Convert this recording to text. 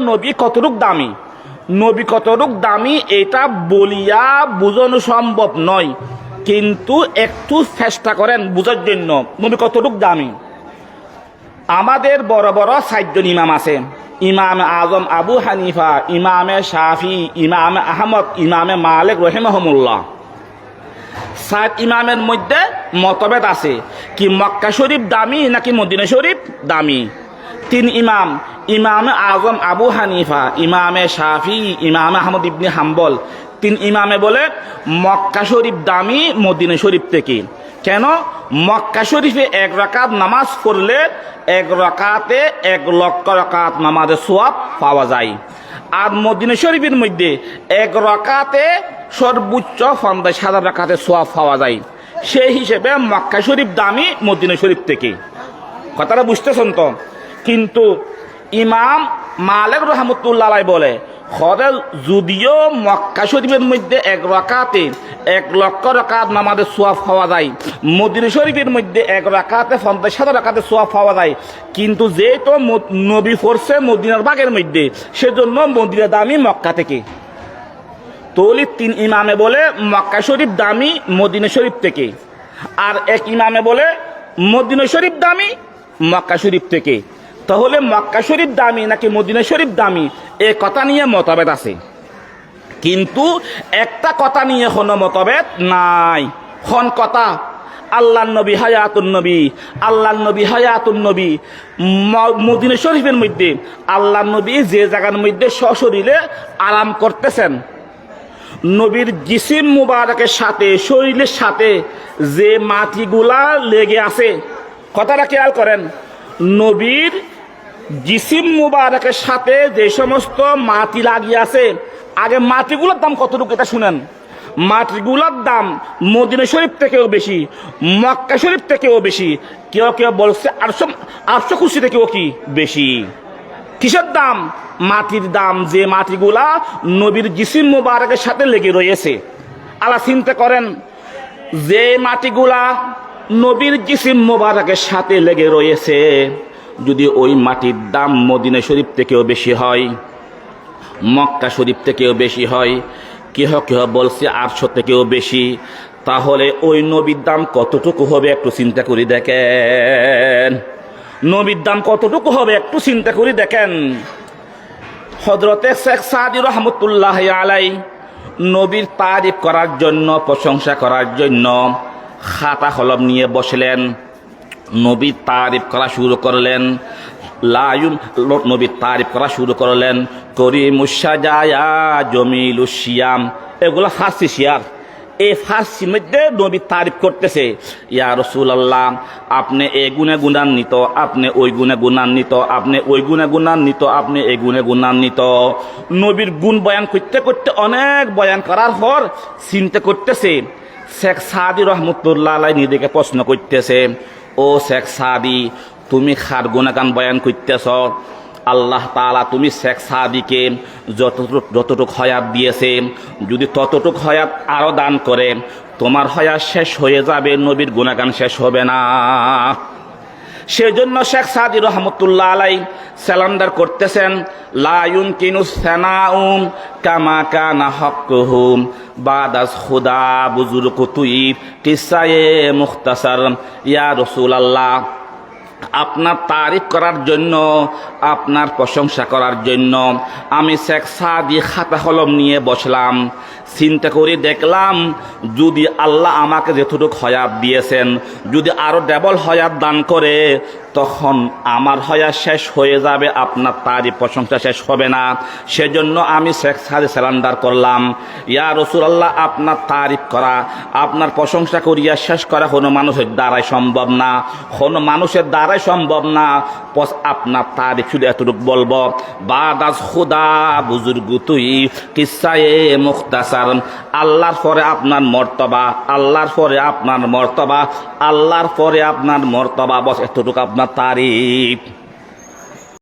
নবী কতটুক দামি, নবী কতটুক দামি এটা বলিয়া বোঝানো সম্ভব নয়, কিন্তু একটু চেষ্টা করেন বুঝার জন্য নবী কতটুক দামি। আমাদের বড় বড় 4 জন ইমাম আছে, ইমাম আজম আবু হানিফা, ইমামে শাফি, ইমামে আহমদ, ইমামে মালিক রহিমাহুমুল্লাহ। 4 ইমামের মধ্যে মতভেদ আছে কি মক্কা শরীফ দামি নাকি মদিনা শরীফ দামি। 3 ইমাম, ইমামে আজম আবু হানিফা, ইমামে শাফি, ইমাম আহমদ ইবনে হাম্বল, 3 ইমামে বলে মক্কা শরীফ দামি মদিনা শরীফ থেকে। কেন? মক্কা শরীফে 1 রাকাত নামাজ পড়লে 1 রাকাতে 1 লক্ষ রাকাত নামাজের সওয়াব পাওয়া যায়, আর মদিনা শরীফের মধ্যে 1 রাকাতে সর্বোচ্চ 50,000 রাকাতের সওয়াব পাওয়া যায়। সেই হিসেবে মক্কা শরীফ দামি মদিনা শরীফ থেকে। কথাটা বুঝতেছেন তো? কিন্তু ইমাম মালিক রহমতুল্লাহ আলাইহি বলে যদিও মক্কা শরীফের মধ্যে 1 রাকাতে 1 লক্ষ রাকাত নামাজের সওয়াব পাওয়া যায়, মদিনা শরীফের মধ্যে 1 রাকাতে 50,000 রাকাতের সওয়াব পাওয়া যায়, কিন্তু যেহেতু নবী পড়ছে মদিনার বাগের মধ্যে, সেজন্য মদিনা দামি মক্কা থেকে। তাহলে 3 ইমামে বলে মক্কা শরীফ দামি মদিনা শরীফ থেকে, আর 1 ইমামে বলে মদিনা শরীফ দামি মক্কা শরীফ থেকে। তাহলে মক্কা শরীফ দামি নাকি মদিনা শরীফ দামি এই কথা নিয়ে মতভেদ আছে, কিন্তু একটা কথা নিয়ে কোনো মতভেদ নাই। কোন কথা? আল্লাহর নবী হায়াতুন নবী, আল্লাহর নবী হায়াতুন নবী। মদিনা শরীফের মধ্যে আল্লাহর নবী যে জায়গার মধ্যে সশরীরে আরাম করতেছেন, নবীর জিসিম মুবারকের সাথে শরীরের সাথে যে মাটিগুলা লেগে আছে, কথাটা খেয়াল করেন, নবীর জিসিম মুবারকের সাথে যে সমস্ত মাটি লাগিয়ে আছে, আগে মাটিগুলোর দাম কতটুকু এটা শুনেন। মাটিগুলোর দাম মদিনা শরীফ থেকেও বেশি, মক্কা শরীফ থেকেও বেশি, কেউ কেউ বলছে 800 খুশি থেকেও কি বেশি। কিসের দাম? মাটির দাম, যে মাটিগুলা নবীর জিসিম মুবারকের সাথে লেগে রয়েছে। আল্লাহ চিন্তা করেন, যে মাটিগুলা নবীর জিসিম মুবারকের সাথে লেগে রয়েছে, যদি ওই মাটির দাম মদিনা শরীফ থেকেও বেশি হয়, মক্কা শরীফ থেকেও বেশি হয়, কেহ কেহ বলছে 800 থেকেও বেশি, তাহলে ওই নবীর দাম কতটুকু হবে একটু চিন্তা করে দেখেন। নবীর দাম কতটুকু হবে একটু চিন্তা করে দেখেন। হযরতে শেখ সাদি রহমতুল্লাহ আলাইহি নবীর তারিফ করার জন্য, প্রশংসা করার জন্য খাতা কলম নিয়ে বসলেন, নবীর তারিফ করা শুরু করলেন। নবীর তারিফ করা শুরু করলেন, করিমুস সাজায়া জমিলুস সিয়াম, এগুলো ফার্সি শিয়ার। এই ফার্সির মধ্যে নবী তারিফ করতেছে, ইয়া রাসূলুল্লাহ আপনি এই গুণে গুণান্বিত, আপনি ওই গুণে গুণান্বিত, আপনি ওই গুণে গুণান্বিত, আপনি এই গুণে গুণান্বিত। নবীর গুণ বয়ান করতে করতে অনেক বয়ান করার পর চিন্তা করতেছে। শেখ সাদি রহমতুল্লাহ আলাইহি নিজেকে প্রশ্ন করতেছে, ও শেখ সাদি তুমি খার গুণাগান বয়ান করতেছ, আল্লাহ তাআলা তুমি শেখ সাদিকে যতটুক হয়াত দিয়েছে, যদি ততটুক হয়াত আরো দান করে, তোমার হয়াত শেষ হয়ে যাবে, নবীর গুণাগান শেষ হবে না। সেজন্য শেখ সাদি রহমতুল্লাহ আলাইহি স্যালান্ডার করতেছেন, লা ইউমকিনু সানাউ কামা কানা হাক্কুহু বাদাস খুদা বুজুরকুতুই কিসায়ে মুখতাসার। ইয়া রাসূলুল্লাহ আপনার তারিফ করার জন্য, আপনার প্রশংসা করার জন্য আমি শেখ সাদি খাতা কলম নিয়ে বসলাম, চিন্তা করে দেখলাম যদি আল্লাহ আমাকে যতটুকু হয়াত দিয়েছেন যদি আরো ডাবল হয়াত দান করে, তখন আমার হয়াত শেষ হয়ে যাবে, আপনার তারিফ প্রশংসা শেষ হবে না। সেজন্য আমি শেখ সাদি সারেন্ডার করলাম। ইয়া রাসূলুল্লাহ আপনার তারিফ করা, আপনার প্রশংসা করিয়া শেষ করা কোনো মানুষের দ্বারাই সম্ভব না, কোনো মানুষের দ্বারাই সম্ভব না। আপনার তারিফ শুধু এতটুকু বলবো, বাদাস খুদা বুজুর্গ তুই কিসায়ে মুখতাসার, আল্লাহর পরে আপনার মর্তবা, আল্লাহর পরে আপনার মর্তবা, আল্লাহর পরে আপনার মর্তবা, বস এতটুকু আপনার তারিফ।